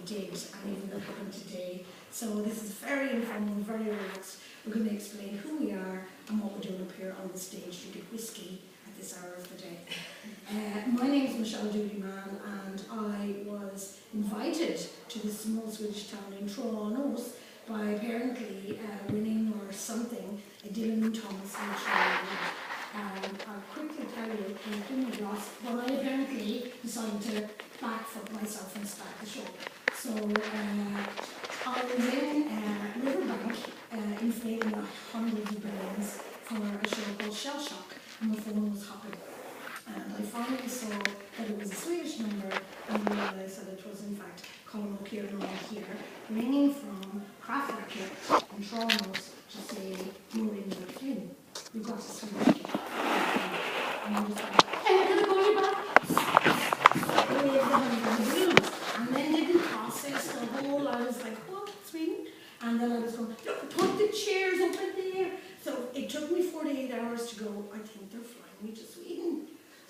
we did, and even that happened today. So this is very informal, very relaxed. We're going to explain who we are and what we're doing up here on the stage, drinking whiskey at this hour of the day. My name is Michelle Dooley-Mann, and I was invited to this small Swedish town in Tranås by apparently winning or something a Dylan Thomas literary award. I'll quickly tell you, but I apparently decided to backfoot myself and start the show. So I was in Riverbank, inflating hundreds of billions for a show called Shell Shock, and my phone was hopping. And I finally saw that it was a Swedish number, and realised that it was in fact Colm O'Kieran here, ringing from Kraftwerket in Toronto to say, "You're in the film. You've got to Swedish." And I just went, "Hey, I'm going to call you back." And then didn't process the whole. I was like, "What, Sweden?" And then I was going, "Look, put the chairs up in there." So it took me 48 hours to go, "I think they're flying me to Sweden.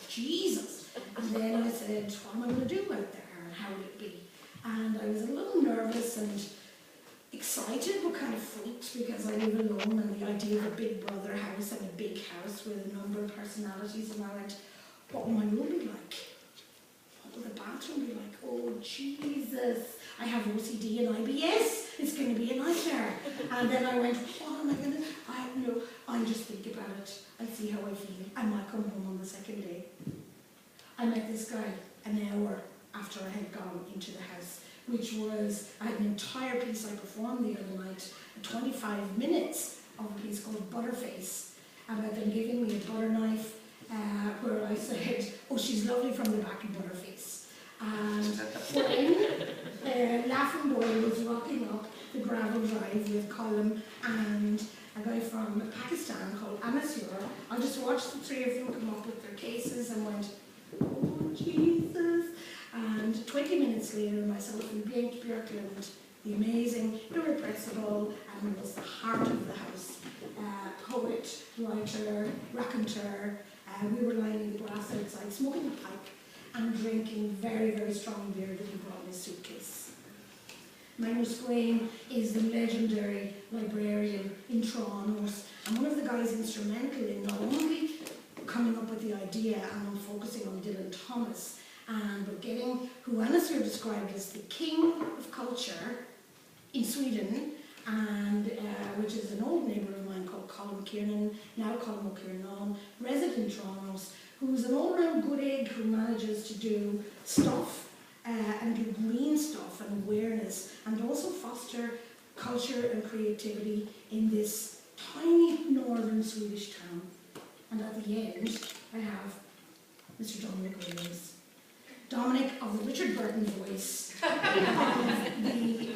Jesus." And then I said, "What am I going to do out there, and how will it be?" And I was a little nervous and excited, but kind of freaked, because I live alone, and the idea of a big brother house and a big house with a number of personalities, and I went, what will my room be like? What will the bathroom be like? Oh, Jesus, I have OCD and IBS, it's going to be a nightmare. And then I went, what am I going to, I'll just think about it and see how I feel. I might come home on the second day. I met this guy an hour after I had gone into the house, which was, I had an entire piece I performed the other night, 25 minutes of a piece called Butterface, about them giving me a butter knife, where I said, "Oh, she's lovely from the back of Butterface." And when Laughing Boy was rocking up the gravel drive with Colm and a guy from Pakistan called Anasur, I just watched the three of them come up with their cases and went, "Oh, Jesus." And 20 minutes later, myself and Bengt Björklund, the amazing, irrepressible, and was the heart of the house, poet, writer, raconteur, we were lying in the grass outside, smoking a pipe and drinking very, very strong beer that he brought in his suitcase. Magnus Swain is the legendary librarian in Tranås, and one of the guys instrumental in not only coming up with the idea and focusing on Dylan Thomas, but getting who Anasur described as the king of culture in Sweden, and which is an old neighbour of mine called Colm Kiernan, now Colm O'Kieran, resident in Tranås, who's an all-round good egg who manages to do stuff and do green stuff and awareness, and also foster culture and creativity in this tiny northern Swedish town. And at the end, I have Mr. Dominic Williams. Dominic of the Richard Burton voice, the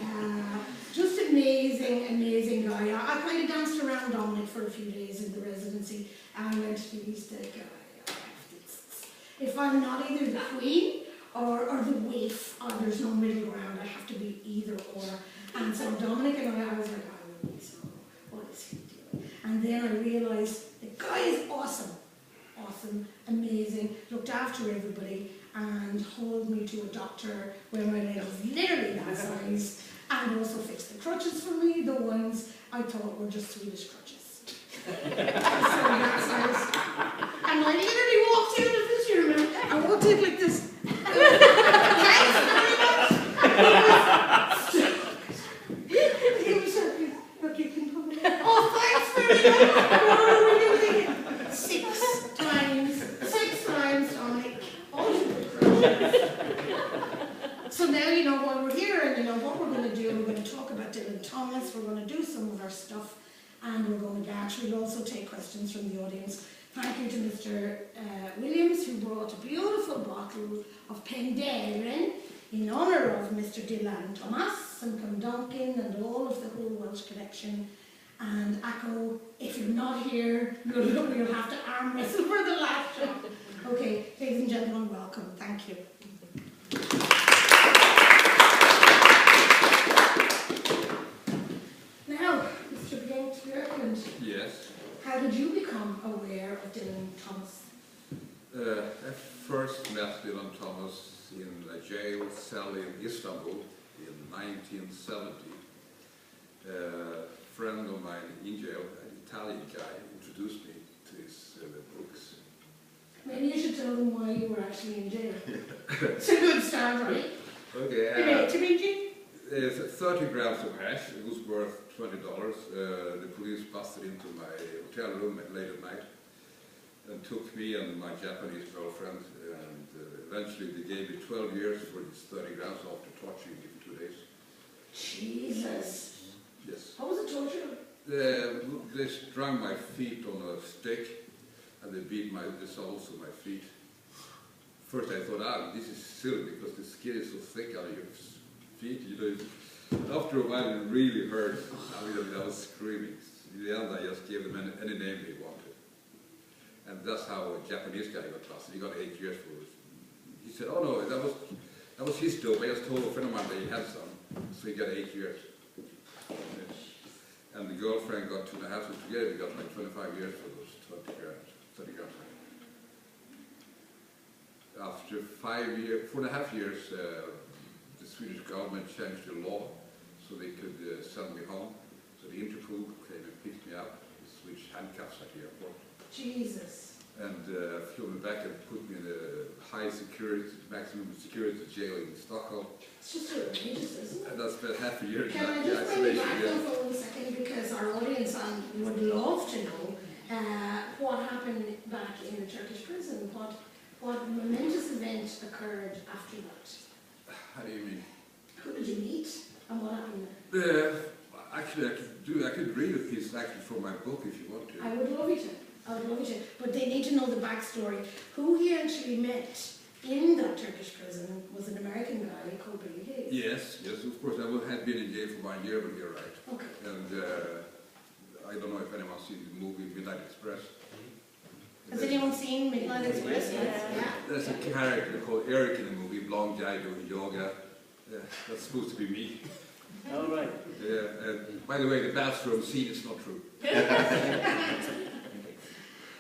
just amazing, amazing guy. I kind of danced around Dominic for a few days in the residency, and I went, "He's the guy. If I'm not either the queen or the waif, there's no middle ground. I have to be either or." And so Dominic and I was like, "I will be so. What is he doing?" And then I realised the guy is awesome. Awesome, amazing, looked after everybody, and hauled me to a doctor where my leg was literally that size, and also fixed the crutches for me, the ones I thought were just Swedish crutches. So that's nice. And I literally walked out of this room, and I walked in like this. Thanks very much. He was like, "Look, you can come in." "Oh, thanks very much. What are we doing?" Six times, Dominic. So now you know why we're here, and you know what we're going to do. We're going to talk about Dylan Thomas, we're going to do some of our stuff, and we're going to actually also take questions from the audience. Thank you to Mr. Williams, who brought a beautiful bottle of Pendaren in honour of Mr. Dylan Thomas and Clondalkin and all of the whole Welsh connection. And Akko, if you're not here, you'll have to arm wrestle for the last shot. Okay, ladies and gentlemen, welcome. Thank you. Now, Mr. Björklund. Yes. How did you become aware of Dylan Thomas? I first met Dylan Thomas in a jail cell in Istanbul in 1970. A friend of mine in jail, an Italian guy, introduced me to his books. Maybe you should tell them why you were actually in jail. It's a good start, right? Okay. 30 grams of hash. It was worth $20. The police busted into my hotel room late at night and took me and my Japanese girlfriend, and eventually they gave me 12 years for these 30 grams after torturing me for 2 days. Jesus. Yes. How was it torture? They strung my feet on a stick and they beat the soles of my feet. First I thought, this is silly because the skin is so thick on your feet, you know. After a while it really hurt. I was screaming. In the end I just gave them any name they wanted. And that's how a Japanese guy got busted. He got 8 years for it. He said, oh no, that was his job. I just told a friend of mine that he had some. So he got 8 years. And the girlfriend got 2.5, so together we got like 25 years for those 30 grams. After 4.5 years, the Swedish government changed the law so they could send me home. So the Interpol came and picked me up, the Swedish handcuffs at the airport. Jesus. And flew me back and put me in a high security, maximum security jail in Stockholm. It's just outrageous, isn't it? And I spent half a year in Can I just bring you back for 1 second, because our audience would love to know what happened back in the Turkish prison. What momentous event occurred after that? How do you mean? Who did you meet and what happened there? Actually, I could read a piece actually from my book if you want to. I would love you to. But they need to know the backstory. Who he actually met in that Turkish prison was an American guy called Billy Hayes. Yes, of course. I had been in jail for 1 year, but you're right. Okay. And I don't know if anyone's seen the movie Midnight Express. Has anyone seen Midnight Express? Yeah. There's a character called Eric in the movie, blonde guy doing yoga. That's supposed to be me. All right. By the way, the bathroom scene is not true.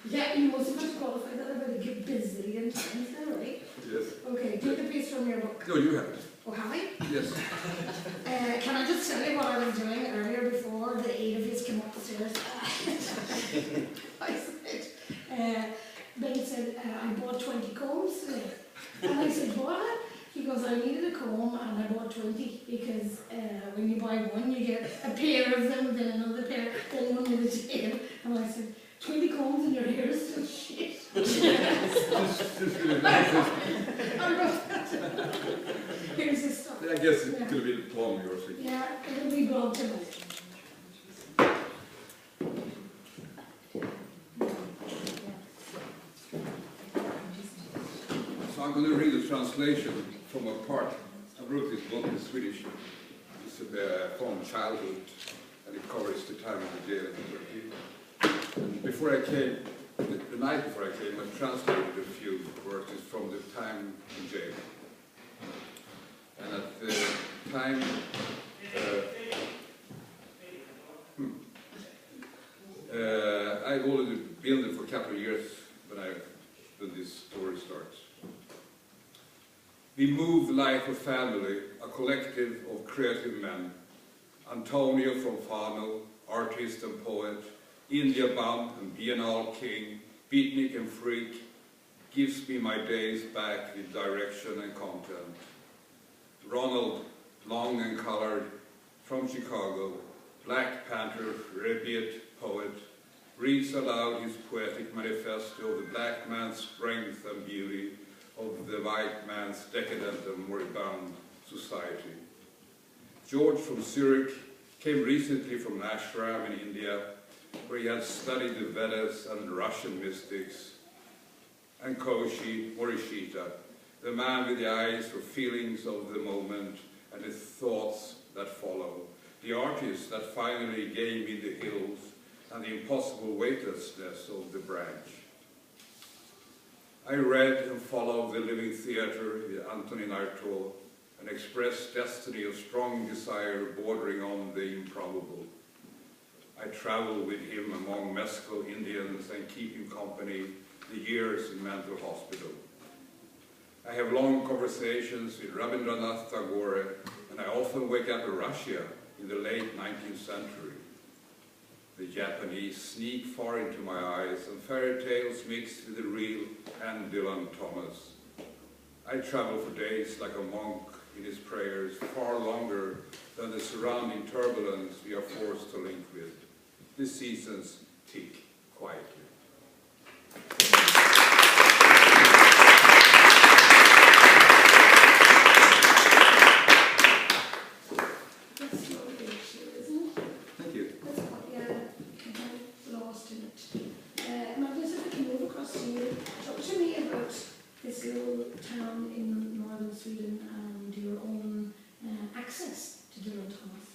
Yeah, you must have qualified that about a bazillion times there, right? Yes. Okay, do the piece from your book. No, you have it. Oh, have I? Yes. Can I just tell you what I was doing earlier before the 8 of you came up the stairs? I said, Ben said, I bought 20 combs today. And I said, what? He goes, I needed a comb and I bought 20 because when you buy one, you get a pair of them, then another pair, then one with a tail. And I said, 20 combs and your hair is still shit. Here's the stuff. I guess it could have been a poem yours. Yeah, it'll be blogged tonight. So I'm going to read a translation from a part. I wrote this book in Swedish. It's from childhood, and it covers the time of the jail in Turkey. And before I came, the night before I came, I translated a few verses from the time in jail. And at the time, I've already been there for a couple of years when this story starts. We move like a family, a collective of creative men. Antonio from Fano, artist and poet, India Bum and Biennale King, beatnik and freak, gives me my days back with direction and content. Ronald, long and colored, from Chicago, Black Panther, repeat poet, reads aloud his poetic manifesto of the black man's strength and beauty, of the white man's decadent and moribund society. George from Zurich came recently from an ashram in India, where he had studied the Vedas and Russian mystics, and Koshi Morishita, the man with the eyes for feelings of the moment and the thoughts that follow, the artist that finally gave me the hills and the impossible weightlessness of the branch. I read and followed the living theater with Antonin Artaud, an expressed destiny of strong desire bordering on the improbable. I traveled with him among Mescal Indians and keep him company the years in mental hospital. I have long conversations with Rabindranath Tagore, and I often wake up in Russia in the late 19th century. The Japanese sneak far into my eyes, and fairy tales mixed with the real and Dylan Thomas. I travel for days like a monk in his prayers, far longer than the surrounding turbulence we are forced to link with. The seasons tick quietly. That's lovely, actually, isn't it? Thank you. That's what, yeah, I'm lost in it. Magnus, if I can move across to you, talk to me about this little town in northern Sweden and your own access to Dylan Thomas.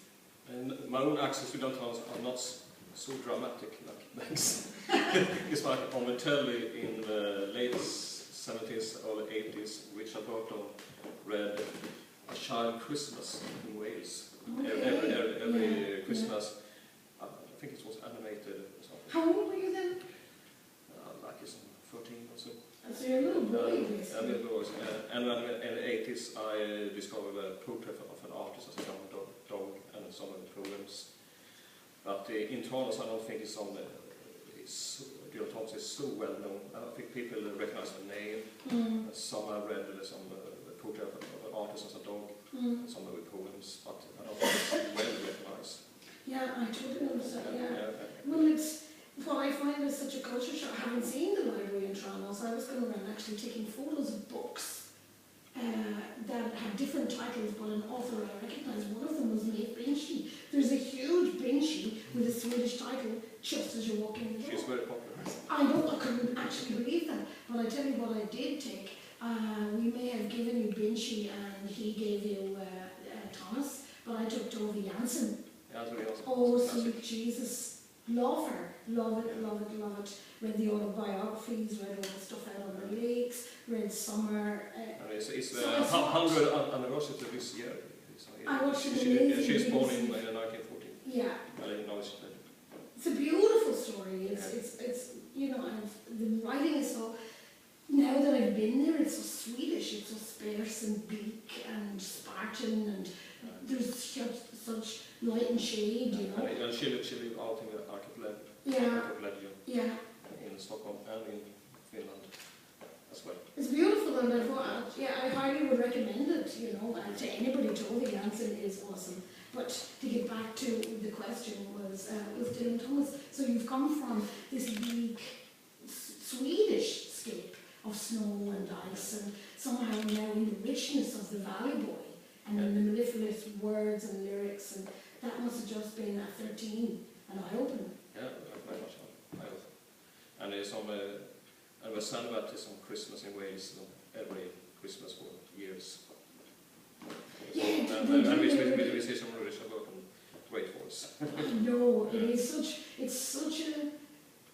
And my own access to Dylan Thomas are not so dramatic like Meg's. It's like on the telly in the late 70s, early 80s, Richard Burton read A Child Christmas in Wales. Okay. Every Christmas. I think it was animated or something. How old were you then? Like it's 13 or so. So you're a little boy, basically. And then in the 80s I discovered a portrait of an artist as a young dog and some of the poems. But in Tranås I don't think it's on the... Dylan Thomas is so well known. I don't think people recognize the name. Some I read some the portrait of an artist as a dog, some of the poems, but I don't think it's well recognized. Yeah, I totally understand, yeah. Well, it's... What I find is such a culture shock. I haven't seen the library in Toronto, so I was going around actually taking photos of books that had different titles, but an author I recognised. One of them was Maeve Binchy. There's a huge Binchy with a Swedish title just as you're walking in the door. She's very popular. I know, I couldn't actually believe that, but I tell you what I did take. We may have given you Binchy and he gave you Thomas, but I took Tove Jansson. Yeah, that's really awesome. Oh, sweet Jesus. Love her. Love it, love it, love it. Read the autobiographies, read all the stuff out on the lakes, read Summer. It's the 100th anniversary this year. I watched it She's born in 1914. Yeah. Well, it's a beautiful story. It's you know, and the writing is so, now that I've been there, it's so Swedish, it's so sparse and bleak and Spartan, and there's such light and shade, you know. And she lived out in the archipelago. Yeah. In Stockholm and in Finland as well. It's beautiful, and I highly would recommend it, you know, to anybody. Tove Jansson is awesome. But to get back to the question was Dylan Thomas. So you've come from this bleak Swedish scape of snow and ice, and somehow now in the richness of the Valley Boy, and in the mellifluous words and lyrics, and that must have just been at 13 an eye-opener. Yeah, very much. And there's some, and we celebrated some Christmas in Wales every Christmas for years. Yeah, and we see some really great voice. No,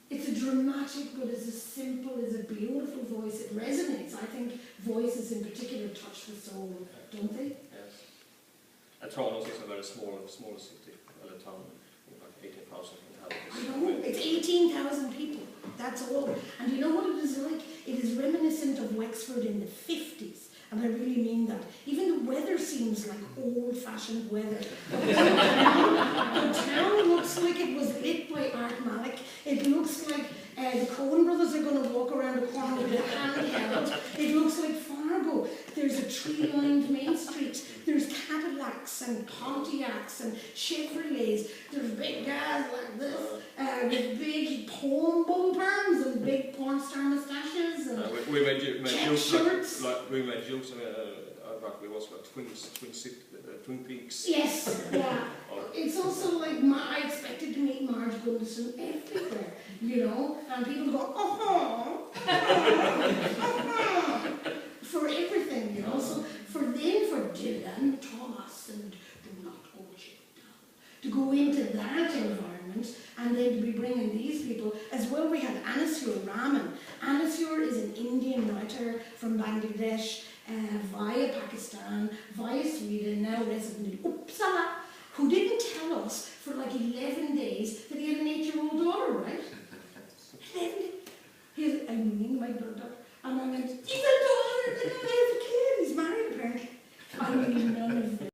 it's a dramatic, but it's a simple, it's a beautiful voice. It resonates. I think voices in particular touch the soul, don't they? Yes. And Tranås is a very small city, a town, like 18,000 inhabitants. I know, it's 18,000 people, that's all. And you know what it is like? It is reminiscent of Wexford in the 50s. And I really mean that. Even the weather seems like old-fashioned weather. The town looks like it was lit by Art Malik. It looks like the Coen brothers are going to walk around the corner with a handheld. It looks like Fargo. There's a tree-lined Main Street. There's Cadillacs and Pontiacs and Chevrolets. There's big guys like this with big porn bumpers and big porn star moustaches and we made shirts. We made jokes about we was like Twin Peaks. Yes, yeah. It's also like I expected to meet Marge Gunderson everywhere, you know, and people go, for everything, you know. So for Dylan Thomas and Do Not Hold You Down, to go into that environment and then to be bringing these people as well. We had Anasur Raman. Anasur is an Indian writer from Bangladesh, via Pakistan, via Sweden, now resident in Uppsala, who didn't tell us for like 11 days that he had an 8-year-old daughter, right? 11 days. I'm meaning my daughter.